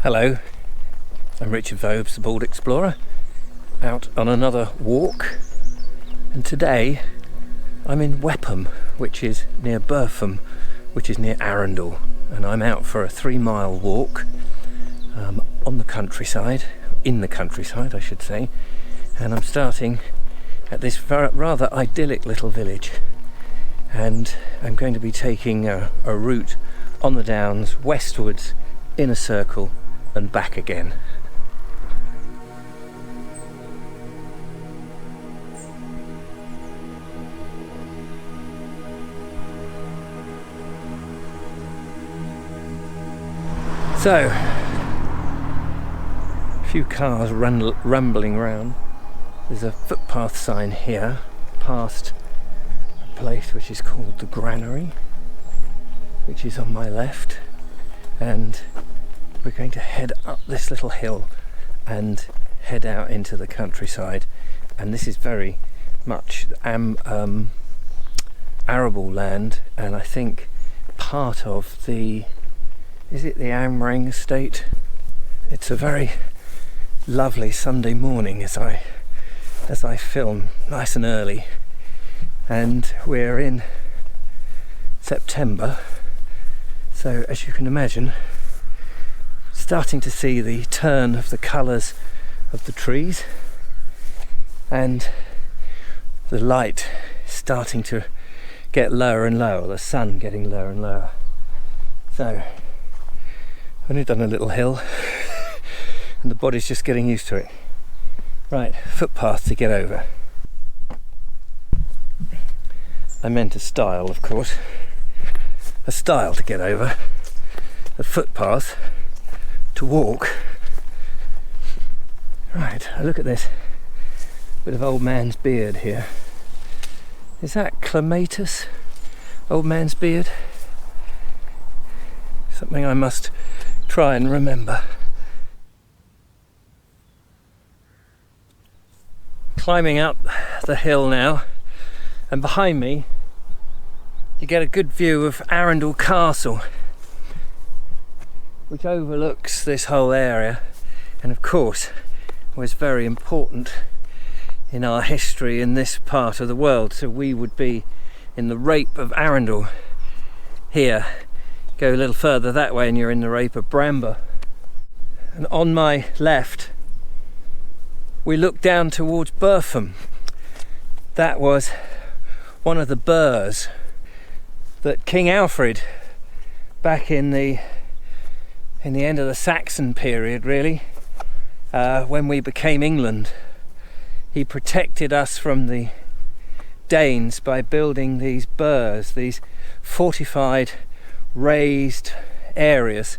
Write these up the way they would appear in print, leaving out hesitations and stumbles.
Hello, I'm Richard Vobes, the Bald Explorer, out on another walk, and today I'm in Wepham, which is near Burpham, which is near Arundel, and I'm out for a 3-mile walk on the countryside, in the countryside I should say, and I'm starting at this rather idyllic little village, and I'm going to be taking a route on the downs westwards in a circle and back again. So, a few cars rumbling round. There's a footpath sign here, past a place which is called the Granary, which is on my left, and we're going to head up this little hill and head out into the countryside. And this is very much Arable land, and I think part of the, is it the Amrang estate? It's a very lovely Sunday morning as I film, nice and early, and we're in September, so as you can imagine, starting to see the turn of the colours of the trees, and the light starting to get lower and lower, the sun getting lower and lower. So I've only done a little hill and the body's just getting used to it. Right, footpath to get over. I meant a stile, of course. A stile to get over. A footpath to walk. Right, look at this bit of old man's beard here. Is that clematis? Old man's beard? Something I must try and remember. Climbing up the hill now, and behind me you get a good view of Arundel Castle, which overlooks this whole area, and of course was very important in our history in this part of the world. So we would be in the Rape of Arundel here. Go a little further that way and you're in the Rape of Bramber. And on my left we look down towards Burpham. That was one of the burghs that King Alfred, back in the end of the Saxon period really, when we became England, he protected us from the Danes by building these burghs, these fortified raised areas,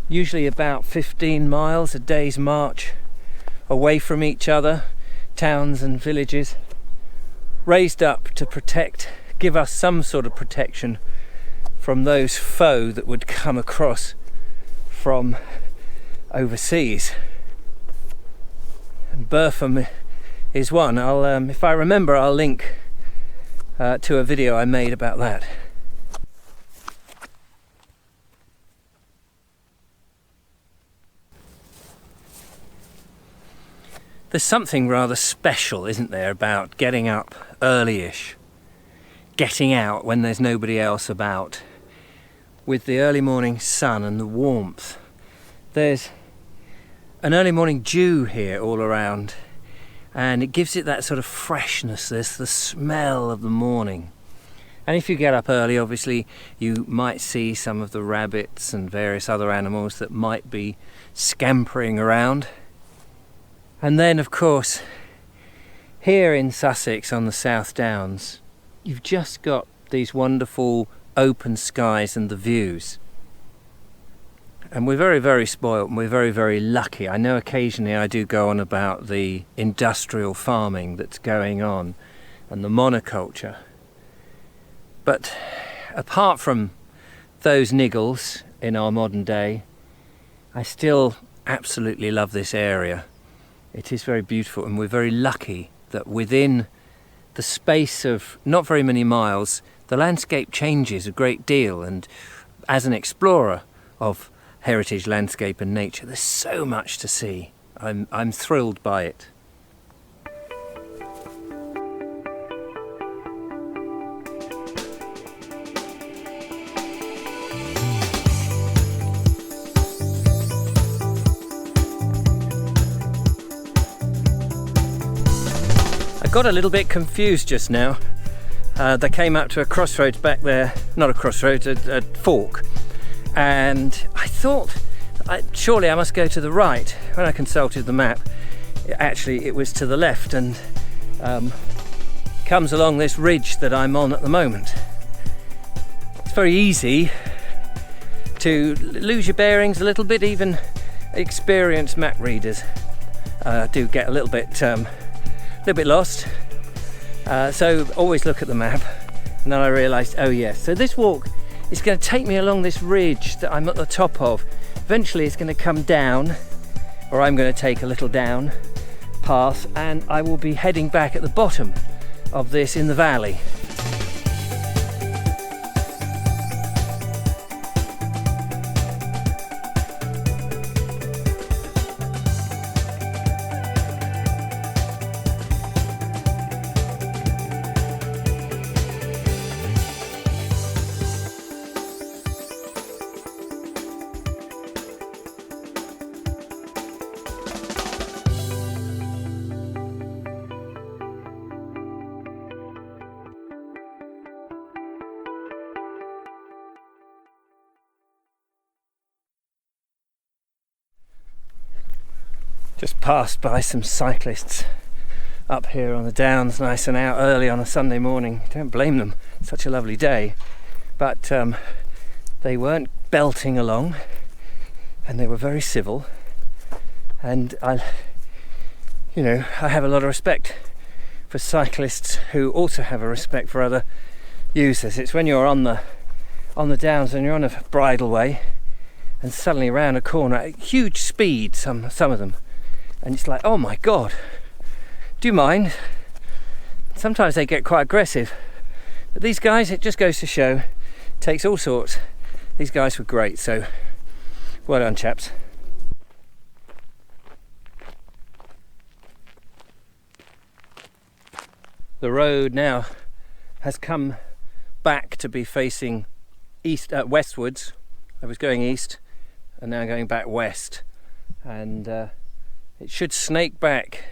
usually about 15 miles, a day's march away from each other, towns and villages, raised up to protect, give us some sort of protection from those foe that would come across from overseas. And Burpham is one. If I remember, I'll link to a video I made about that. There's something rather special, isn't there, about getting up early-ish, getting out when there's nobody else about, with the early morning sun and the warmth. There's an early morning dew here all around, and it gives it that sort of freshness. There's the smell of the morning. And if you get up early, obviously you might see some of the rabbits and various other animals that might be scampering around. And then, of course, here in Sussex on the South Downs, you've just got these wonderful open skies and the views. And we're very, very spoilt, and we're very, very lucky. I know occasionally I do go on about the industrial farming that's going on and the monoculture. But apart from those niggles in our modern day, I still absolutely love this area. It is very beautiful, and we're very lucky that within the space of not very many miles, the landscape changes a great deal. And as an explorer of heritage landscape and nature. There's so much to see. I'm thrilled by it. I got a little bit confused just now. They came up to a crossroads back there, not a crossroads, a fork, and I thought surely I must go to the right. When I consulted the map, actually it was to the left, and comes along this ridge that I'm on at the moment. It's very easy to lose your bearings a little bit. Even experienced map readers do get a little bit lost. So always look at the map. And then I realised, oh yes, so this walk is going to take me along this ridge that I'm at the top of. Eventually it's going to come down, or I'm going to take a little down path, and I will be heading back at the bottom of this in the valley. Just passed by some cyclists up here on the downs, nice and out early on a Sunday morning. Don't blame them, such a lovely day. But they weren't belting along, and they were very civil. And I have a lot of respect for cyclists who also have a respect for other users. It's when you're on the downs and you're on a bridleway, and suddenly around a corner at huge speed, some of them. And it's like, oh my God, do you mind? Sometimes they get quite aggressive. But these guys, it just goes to show, it takes all sorts. These guys were great, so well done, chaps. The road now has come back to be facing east, westwards. I was going east and now going back west. And it should snake back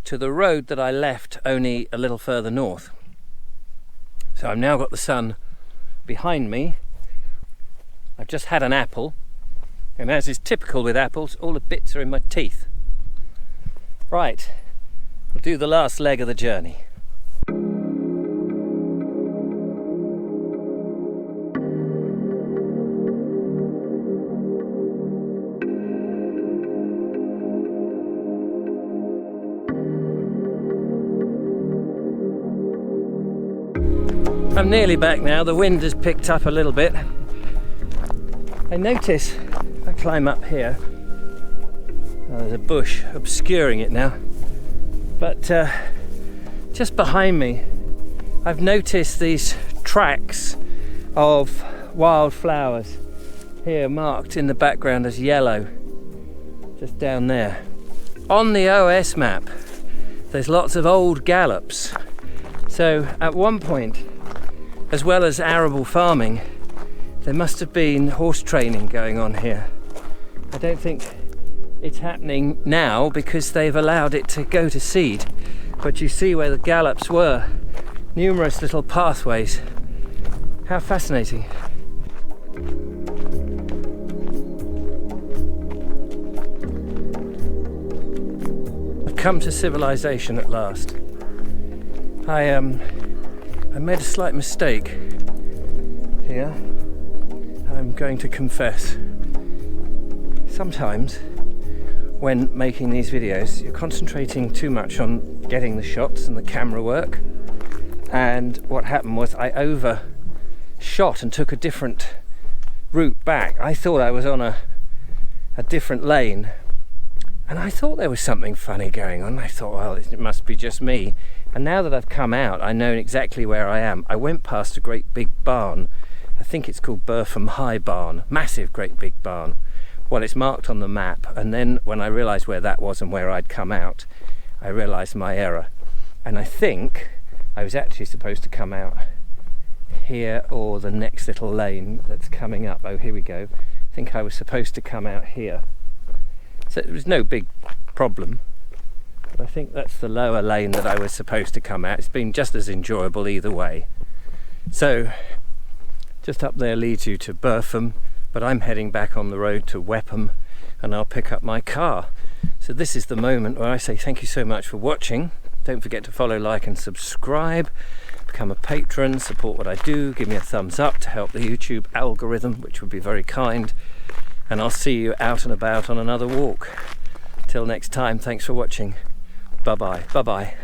to the road that I left only a little further north. So I've now got the sun behind me. I've just had an apple, and as is typical with apples, all the bits are in my teeth. Right, we'll do the last leg of the journey. I'm nearly back now. The wind has picked up a little bit. I notice, if I climb up here, there's a bush obscuring it now, but just behind me I've noticed these tracks of wildflowers here marked in the background as yellow, just down there. On the OS map there's lots of old gallops, so at one point, as well as arable farming, there must have been horse training going on here. I don't think it's happening now because they've allowed it to go to seed, but you see where the gallops were, numerous little pathways. How fascinating. I've come to civilization at last. I made a slight mistake here. I'm going to confess. Sometimes when making these videos, you're concentrating too much on getting the shots and the camera work. And what happened was I overshot and took a different route back. I thought I was on a different lane. And I thought there was something funny going on. I thought, well, it must be just me. And now that I've come out, I know exactly where I am. I went past a great big barn. I think it's called Burpham High Barn. Massive, great big barn. well, it's marked on the map, and then when I realised where that was and where I'd come out, I realised my error. And I think I was actually supposed to come out here, or the next little lane that's coming up. Oh, here we go. I think I was supposed to come out here. So it was no big problem, but I think that's the lower lane that I was supposed to come out. It's been just as enjoyable either way. So just up there leads you to Burpham, but I'm heading back on the road to Wepham, and I'll pick up my car. So this is the moment where I say thank you so much for watching. Don't forget to follow, like and subscribe. Become a patron, support what I do, give me a thumbs up to help the YouTube algorithm, which would be very kind. And I'll see you out and about on another walk. Till next time, thanks for watching. Bye bye. Bye bye.